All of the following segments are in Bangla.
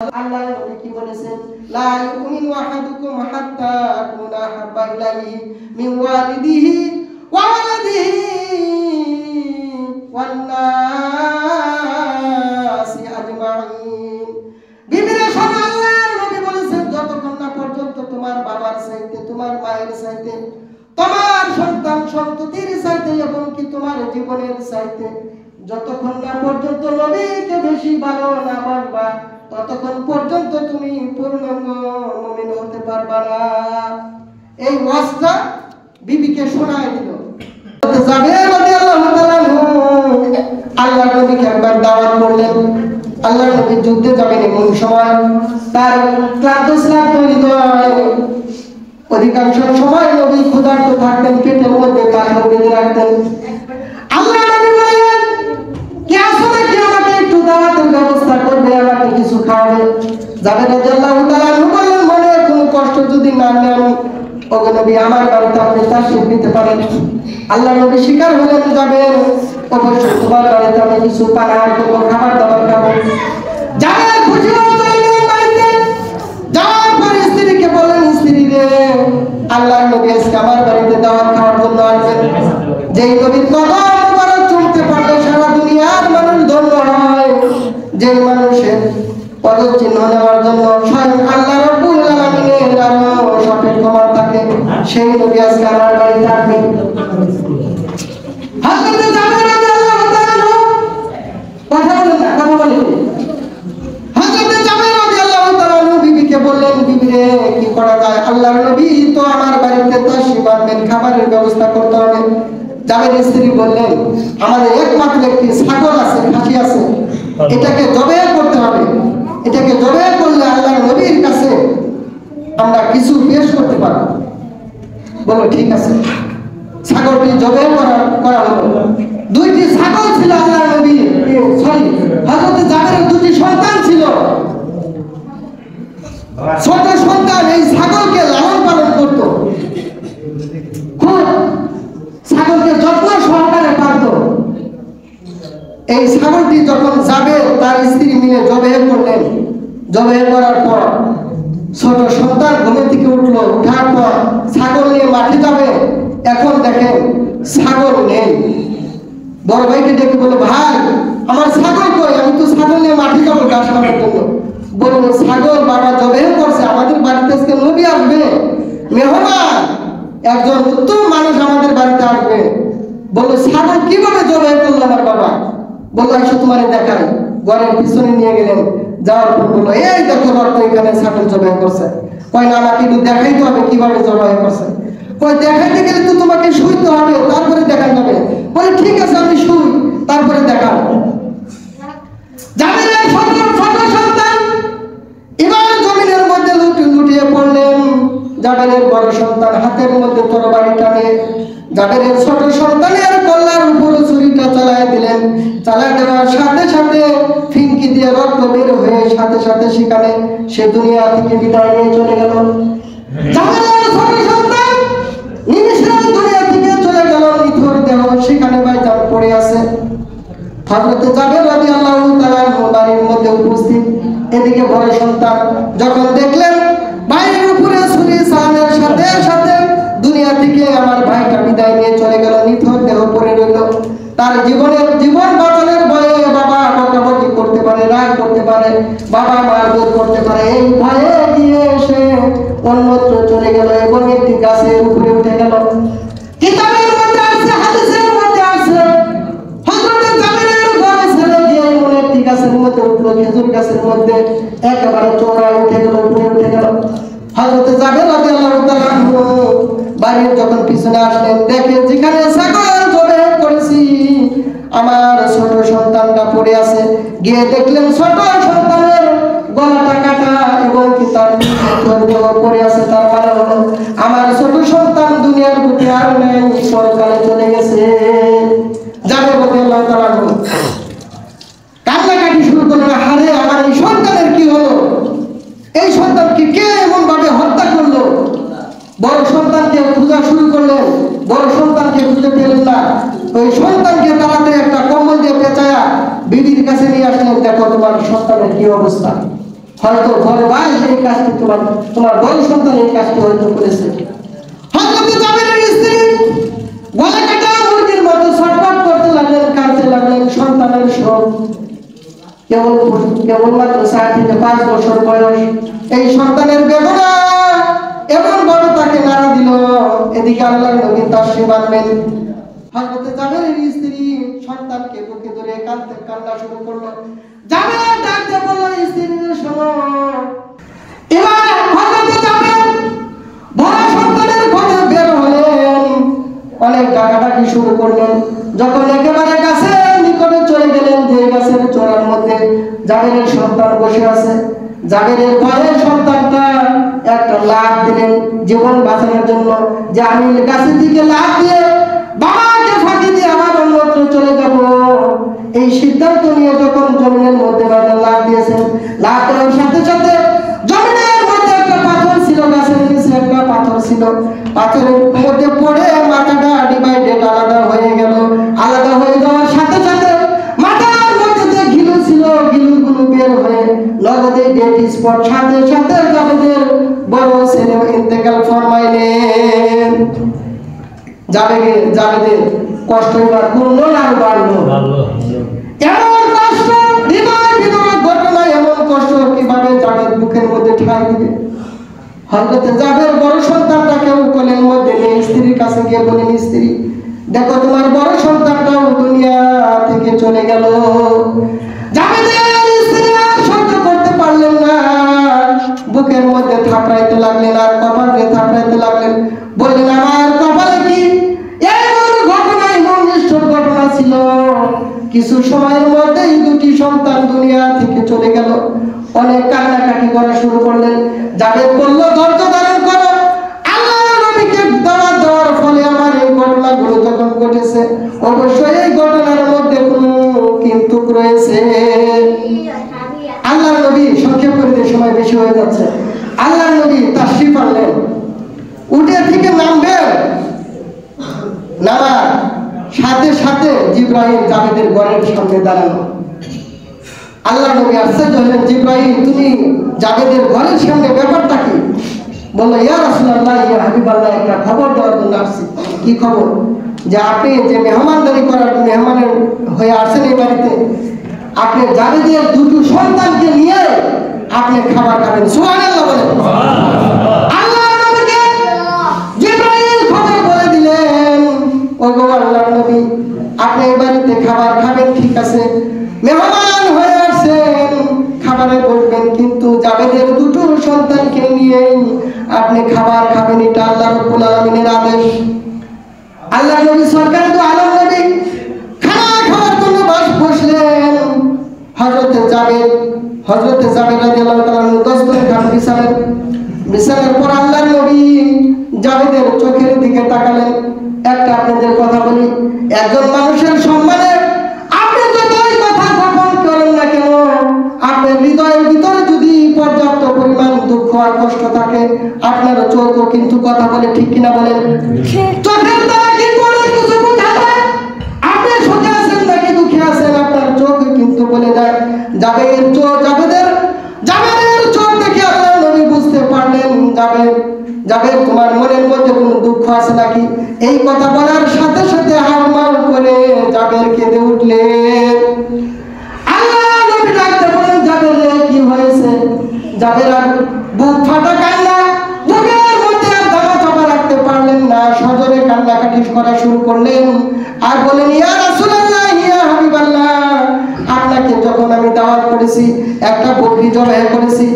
আল্লাহ নবী কি বলেছেন, লা ইউমিনু আহাদুকুম হাত্তা আকুনা হাব্বা ইলাইহি মিন ওয়ালিদিহি ওয়া ওয়ালাদিহি ওয়ান নাসি আজমাইন। বিবিরা সব আল্লাহর নবী বলেছেন, যতক্ষণ না পর্যন্ত তোমার বাবার চাইতে, তোমার মায়ের চাইতে, তোমার সন্তান সন্ততির চাইতে এবং কি তোমার জীবনের চাইতে যতক্ষণ না পর্যন্ত নবীকে বেশি ভালো না বাসবা, ততক্ষণ পর্যন্ত তুমি পূর্ণাঙ্গ মুমিন হতে পারবা না। এই ওয়াজটা বিবিকে শোনায় দিল। জাবের রাদিয়াল্লাহু তাআলা আল্লাহ নবীকে একবার দাওয়াত করলেন। আল্লাহ নবী যুদ্ধে যাবেন এমন সময় তার ক্লান্ত শ্রান্ত হৃদয়, অধিকাংশ সময় নবী ক্ষুধার্ত থাকতেন, পেটের মধ্যে কাপড় বেঁধে রাখতেন। আল্লাহ নবী বললেন, কে আসলে কি আমাকে একটু দাওয়াতের ব্যবস্থা করবে, আমাকে কিছু খাওয়াবে? জাবের রাদিয়াল্লাহু তাআলা বললেন, মনে কোনো কষ্ট যদি না নেন, ওগো নবী আমার বাড়িতে আপনি তাশরীফ নিতে পারেন। আল্লাহ নবী স্বীকার হলেন, যাবেন অবশ্যই তোমার বাড়িতে আমি কিছু পানাহার করবো, খাবার দাবার খাবো। যাবেন খুশি হয়ে চললেন বাড়িতে। যাওয়ার পর স্ত্রীকে বললেন, স্ত্রী রে, আল্লাহ নবী আজকে আমার বাড়িতে দাওয়াত খাওয়ার জন্য আসবেন। যেই নবীর কদম মুবারক চুমতে পারলে সারা দুনিয়ার মানুষ ধন্য হয়, যে মানুষের পদচিহ্ন নেওয়ার জন্য স্বয়ং আল্লাহ রাব্বুল আলামিনের আরো সঠিক ক্ষমতা থাকে, সেই নবী আজকে আমার বাড়িতে আসবেন। হযরত জাবের রাদিয়াল্লাহু তাআলা কথা বলেন না, কথা বলেন। হযরত জাবের রাদিয়াল্লাহু তাআলা বিবিকে বললেন, বিবি রে, কি করা যায়? আল্লাহর নবী তো আমার বাড়িতে তাশরীফ আনবেন, খাবারের ব্যবস্থা করতে হবে। জাবের স্ত্রী বললেন, আমাদের একমাত্র একটি ছাগল আছে, খাসি আছে, এটাকে জবাই করতে হবে। এটাকে জবাই করলে আল্লাহর নবীর কাছে আমরা কিছু পেশ করতে পারব। বলো ঠিক আছে। ছাগলটি জবাই করা হলো। দুইটি ছাগল ছিল আল্লাহর নবী, হযরত জাবেরের দুটি সন্তান ছিল। ছোট সন্তান এই ছাগলকে লালন পালন করত, খুব ছাগলকে যত্ন সহকারে পালত। এই ছাগলটি যখন যাবে, তার স্ত্রী মিলে জবাই করলেন। জবাই করার পর ছোট সন্তান ঘুমের থেকে উঠলো, উঠার পর ছাগল নিয়ে মাঠে যাবে। এখন দেখেন ছাগল নেই। বড় ভাইকে ডেকে বলে, ভাই আমার ছাগল কই? আমি তো ছাগল নিয়ে মাঠে যাবো ঘাস খাওয়ার জন্য। বললো, ছাগল বাবা জবাই করছে, আমাদের বাড়িতে আজকে নবী আসবে, মেহমান, একজন উত্তম মানুষ আমাদের বাড়িতে আসবে। বললো, ছাগল কিভাবে জবাই করলো আমার বাবা? বললো, এসো তোমারে দেখাই। ঘরের পিছনে নিয়ে গেলেন। যাওয়ার পর বললো, এই দেখো রক্ত, এখানে ছাগল জবাই করছে। কয় না, আমাকে একটু দেখাইতে হবে কিভাবে জবাই করছে। কয় দেখাইতে গেলে তো তোমাকে শুইতে হবে, তারপরে দেখা যাবে। বলে ঠিক আছে, আমি শুই, তারপরে দেখাও। জাবেরের ছোট সন্তান এবার জমিনের মধ্যে লুটিয়ে পড়লেন। জাবেরের বড় সন্তান হাতের মধ্যে তরবারি টানে জাবেরের ছোট সন্তানের কল্লার উপর ছুরিটা চালায় দিলেন। চালায় দেওয়ার সাথে সাথে ফিনকি দিয়ে রক্ত বের হয়ে সাথে সাথে সেখানে সে দুনিয়া থেকে বিদায় নিয়ে চলে গেল। জাবেরের ছোট সন্তান নিমিষে দুনিয়া থেকে চলে গেল, নিথর দেহ সেখানে বাইজান পড়ে আছে। হযরত জাবের রাদিয়াল্লাহু তাআলা বাড়ির মধ্যে উপস্থিত। এদিকে বড় সন্তান যখন দেখলেন ভাইয়ের উপরে ছুরি চালানোর সাথে সাথে দুনিয়া থেকে আমার ভাইটা বিদায় নিয়ে চলে গেল, নিথর দেহ পড়ে রইল। তার জীবন বাঁচানোর ভয়ে বাবা বকাবকি করতে পারে, রাগ করতে পারে, বাবা মারধর করতে পারে, এই ভয়ে গিয়ে সে অন্যত্র চলে গেল এবং একটি গাছের উপরে উঠে গেল। কিতাবের মধ্যে আছে, হাদিসের মধ্যে আছে, হযরত জাবেরের ঘরে ছেড়ে দিয়ে এমন একটি গাছের মধ্যে উঠলো, খেজুর গাছের মধ্যে একেবারে চওড়ায় উঠে গেল, উপরে উঠে গেল। হযরত জাবের রাদিয়াল্লাহু তাআলা বাড়ির যখন পিছনে আসলেন, দেখে যেখানে ছাগল জবাই করেছি আমার ছোট সন্তানটা পড়ে আছে। গিয়ে দেখলেন ছোট সন্তানের গলাটা কাটা এবং কি তার পড়ে আছে। তার মানে হলো আমার ছোট সন্তান দুনিয়ার বুকে আর নেই, সরকারে চলে গেছে। জাবের রাদিয়াল্লাহু তাআলা কান্নাকাটি শুরু করলেন, হারে আমার এই সন্তানের কি হলো? এই সন্তানকে কে এমন ভাবে হত্যা করলো? বড় সন্তানকে খোঁজা শুরু করলেন, বড় সন্তানকে খুঁজে পেলেন না। ওই সন্তানকে তাড়াতাড়ি একটা কম্বল দিয়ে পেঁচায়া বিবির কাছে নিয়ে আসলেন, দেখো তোমার সন্তানের কি অবস্থা। হয়তো বড় ভাই এই কাজটি তোমার বড় সন্তান এই কাজটি হয়তো করেছে। হযরত জাবেরের স্ত্রী গলা কাটা মুরগির মতো ছটফট করতে লাগলেন, কাঁদতে লাগলেন। সন্তানের শোক, কেবলমাত্র 4 থেকে 5 বছর বয়স। এই সন্তানের বেদনা এমন বড় তাকে নাড়া দিল। এদিকে আল্লাহর নবী তাশরীফ আনলেন। হযরত জাবেরের স্ত্রী সন্তানকে বুকে ধরে কান্না শুরু করলো। জাবের ডাক দিয়ে বলল, স্ত্রীর শোনো। এবার হযরত জাবের বড় সন্তানের খোঁজে বের হলেন, অনেক ডাকাডাকি শুরু করলেন। যখন একেবারে গাছের নিকটে চলে গেলেন, যে গাছের চূড়ার মধ্যে জাবেরের সন্তান বসে আছে, জাবেরের ভয়ে সন্তানটা একটা লাফ দিলেন জীবন বাঁচানোর জন্য, যে আমি গাছের দিকে লাফ দিয়ে বাবাকে ফাঁকি দিয়ে আমার অন্যত্র চলে যাব। এই সিদ্ধান্ত নিয়ে যখন জমিনের মধ্যে লাফ দিয়েছেন, লাফ দেওয়ার সাথে সাথে জমিনের মধ্যে একটা পাথর ছিল, গাছের নিচে একটা পাথর ছিল। পাথরের মধ্যে পড়ে মাথাটা ডিভাইডেড, আলাদা হয়ে গেল। আলাদা হয়ে যাওয়ার সাথে সাথে মাথার মধ্যে যে ঘিলু ছিল, ঘিলুগুলো বের হয়ে নগদে ডেড স্পট। সাথে সাথে জাবেদের বড় ছেলে ইন্তেকাল ফরমাইলেন। জাবেদের কষ্ট এবার কমলো না বাড়লো? এমন কষ্ট, হৃদয় বিদারক ঘটনা, এমন কষ্ট কিভাবে জাবেদ বুকের মধ্যে ঠাঁই দিবে? হযরত জাবের বড় সন্তানটাকেও কোলের মধ্যে নিয়ে স্ত্রীর কাছে গিয়ে বলেন, স্ত্রী দেখো তোমার বড় সন্তানটাও দুনিয়া থেকে চলে গেল। জাবেদের স্ত্রী আর সহ্য করতে পারলেন না, বুকের মধ্যে থাপড়াইতে লাগলেন আর কপালে থাপড়াইতে লাগলেন। বললেন, আমার কপালে কি এমন ঘটনা, এমন নিষ্ঠুর ঘটনা ছিল? কিছু সময়ের মধ্যেই 2টি সন্তান দুনিয়া থেকে চলে গেল। অনেক কান্নাকাটি করা শুরু করলেন। জাবেদ বলল, ধৈর্য ধারণ করো, আল্লাহর নবীকে দাওয়াত দেওয়ার ফলে আমার এই ঘটনাগুলো যখন ঘটেছে, অবশ্যই এই ঘটনার মধ্যে কোনো কিন্তু রয়েছে। আল্লাহর নবী, সংক্ষেপ করে দিয়ে সময় বেশি হয়ে যাচ্ছে, আল্লাহর নবী তাশরীফ আনলেন। উঠে থেকে নামবেন, নামার সাথে সাথে জিবরাইল জাবেদের ঘরের সামনে দাঁড়ানো। আল্লাহর নবী আশ্চর্য হলেন, জিবরাইল তুমি জাবেদের ঘরের সামনে, ব্যাপারটা কি? বলল, ইয়া রাসূলুল্লাহ, ইয়া হাবিবাল্লাহ, একটা খবর দেওয়ার জন্য আসছি। কি খবর? যে আপনি যে মেহমানদারি করার মেহমানের হয়ে আসেন এই বাড়িতে, আপনি জাবেদের 2টি সন্তানকে নিয়ে আপনি খাবার খাবেন। সুবহানাল্লাহ বলেন। আল্লাহর নবীকে জিবরাইল খবর বলে দিলেন, ওগো আল্লাহর নবী, আপনি এই বাড়িতে খাবার খাবেন, ঠিক আছে, মেহমান হয়ে আসেন, খাবারে বসবেন, কিন্তু জাবেদের 2টো সন্তানকে নিয়ে আপনি খাবার খাবেন, এটা আল্লাহ রাব্বুল আলামিনের আদেশ। আল্লাহর নবী সরকার তো আলম নবী খানা খাওয়ার জন্য বসলেন। হযরত জাবেদ রাদিয়াল্লাহু তাআলা 10 দিন খান বিছানার পর আল্লাহর নবী জাবেদের চোখের দিকে তাকালেন। একটা আপনাদের কথা বলি, একজন মানুষের সম্মানে আপনি যতই কথা গোপন করেন না কেন, আপনার হৃদয়ের ভিতরে যদি পর্যাপ্ত পরিমাণ দুঃখ আর কষ্ট থাকে, আপনার চোখও কিন্তু কথা বলে, ঠিক কিনা বলেন? চোখের দ্বারা কিন্তু অনেক কিছু বোঝা যায়। আপনি সুখে আছেন নাকি দুঃখে আছেন, আপনার চোখ কিন্তু বলে দেয়। জাবেদের চোখ দেখে আল্লাহ নবী বুঝতে পারলেন, জাবেদ তোমার মনের মধ্যে কোনো দুঃখ আছে নাকি? এই কথা বলার সাথে সাথে হাউমাউ করে জাবের কেঁদে উঠলেন। আল্লাহ নবী ডাকতে বলেন, জাবের কি হয়েছে? জাবের আর বুক ফাটা কান্না, বুকের মধ্যে আর দামা চাপা রাখতে পারলেন না, সজোরে কান্নাকাটি করা শুরু করলেন আর বলেন, ইয়া রাসূলুল্লাহ, ইয়া হাবিবাল্লাহ, আপনাকে যখন আমি দাওয়াত করেছি, একটা বকরি জবাই করেছি,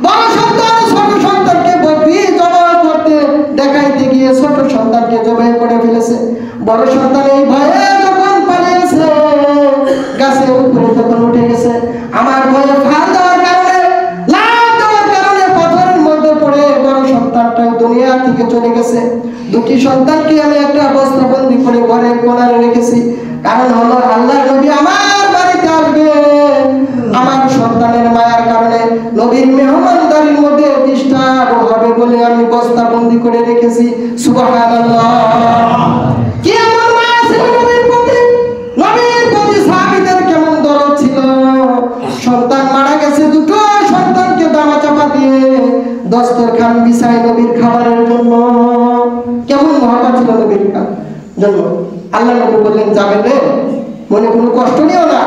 বড় সন্তান ছোট সন্তানকে বকরি জবাই করতে দেখাইতে গিয়ে ছোট সন্তানকে জবাই করে ফেলেছে। বড় সন্তান এই ভয়ে যখন পালিয়েছে, গাছের উপরে যখন উঠে গেছে, আমার ভয়ে ফাল দেওয়ার কারণে, লাফ দেওয়ার কারণে পাথরের মধ্যে পড়ে বড় সন্তানটাও দুনিয়া থেকে চলে গেছে। 2টি সন্তানকে আমি একটা বস্তাবন্দি করে ঘরের কোণারে রেখেছি, কারণ হলো আল্লাহর নবী আমার বাড়িতে আসবে, আমার সন্তানের মায়ার কারণে নবীর মেহমানদারির মধ্যে ডিস্টার্ব হবে বলে আমি বস্তাবন্দি করে রেখেছি। সুবহানাল্লাহ। কি এমন মায়া ছিল নবীর প্রতি? নবীর প্রতি সাহাবীদের কেমন দরদ ছিল? সন্তান মারা গেছে, 2টো সন্তানকে দস্তরখান বিছায় নবীর খাবারের জন্য। কেমন মহব্বত ছিল নবীর জন্য। আল্লাহ নবী বললেন, যাবেন রে, মনে কোনো কষ্ট নিও না,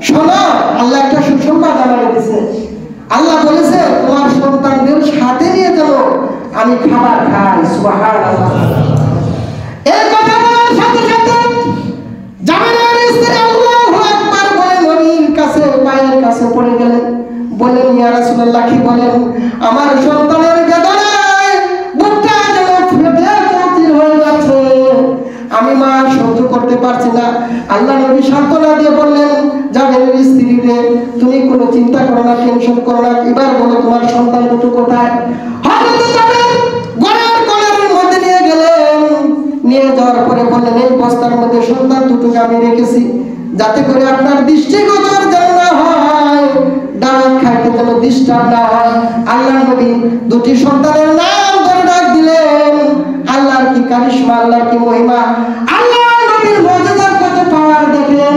শোনো আল্লাহ একটা সুসংবাদ আমাকে দিয়েছে। আল্লাহ বলেছে তোমার সন্তানদের সাথে নিয়ে যেন আমি খাবার খাই। সুবহানাল্লাহ। এই কথা বলার সাথে সাথে জামিনের স্ত্রী আল্লাহু আকবার বলে নবীর কাছে পায়ের কাছে পড়ে গেলেন, বলেন, ইয়া রাসূলুল্লাহ, কি বলেন? আমার সন্তানের বেদনায় বুকটা যেন ফেটে চৌচির হয়ে যাচ্ছে, আমি মা সহ্য করতে পারছি না। আল্লাহ নবী সান্ত্বনা দিয়ে বললেন, জামিনের স্ত্রী রে, তুমি কোনো চিন্তা করো না, টেনশন করো না, এবার বলো তোমার সন্তান দুটো কোথায়? হযরত জামির ঘরের কোণের মধ্যে নিয়ে গেলেন। নিয়ে যাওয়ার পরে বললেন, এই বস্তার মধ্যে সন্তান দুটোকে আমি রেখেছি, যাতে করে আপনার দৃষ্টিগোচর যেন না হয়, দাওয়াত খাইতে যেন ডিস্টার্ব না হয়। আল্লাহ নবী দুটি সন্তানের নাম ধরে ডাক দিলেন। আল্লাহর কি কারিশমা, আল্লাহর কি মহিমা, আল্লাহ নবীর মুজিজার কত পাওয়ার দেখেন।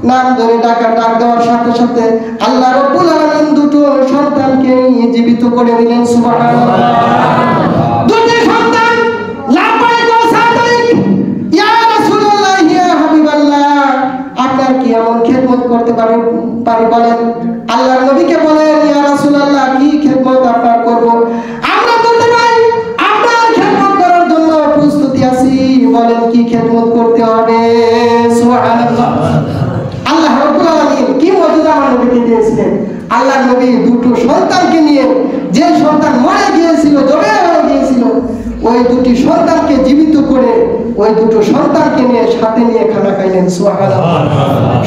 নাম ধরে ডাক দেওয়ার সাথে সাথে আল্লাহ রাব্বুল আলামিন দুটো সন্তানকে জীবিত করে দিলেন। সুবহানাল্লাহ। দুটি সন্তান লাব্বাইক ওয়া সাদাইক, ইয়া রাসূলুল্লাহ, ইয়া হাবিবাল্লাহ, আপনার কি এমন খেদমত করতে পারি বলেন? আল্লাহর নবীকে বলেন, ইয়া রাসূলুল্লাহ, কি খেদমত আপনার করব? আমরা বলতে পারি আপনার খেদমত করার জন্য প্রস্তুতি আছি, বলেন কি খেদমত করতে হবে? সুবহানাল্লাহ। আল্লাহ রাব্বুল আলামিন কি মুজিজা আমার নবীকে দিয়েছিলেন। আল্লাহর নবী দুটো সন্তানকে নিয়ে, যে সন্তান মরে গিয়েছিল, জবে হয়ে গিয়েছিল, ওই দুটি সন্তানকে জীবিত করে ওই দুটো সন্তানকে নিয়ে সাথে নিয়ে খানা খাইলেন। সুবহানাল্লাহ।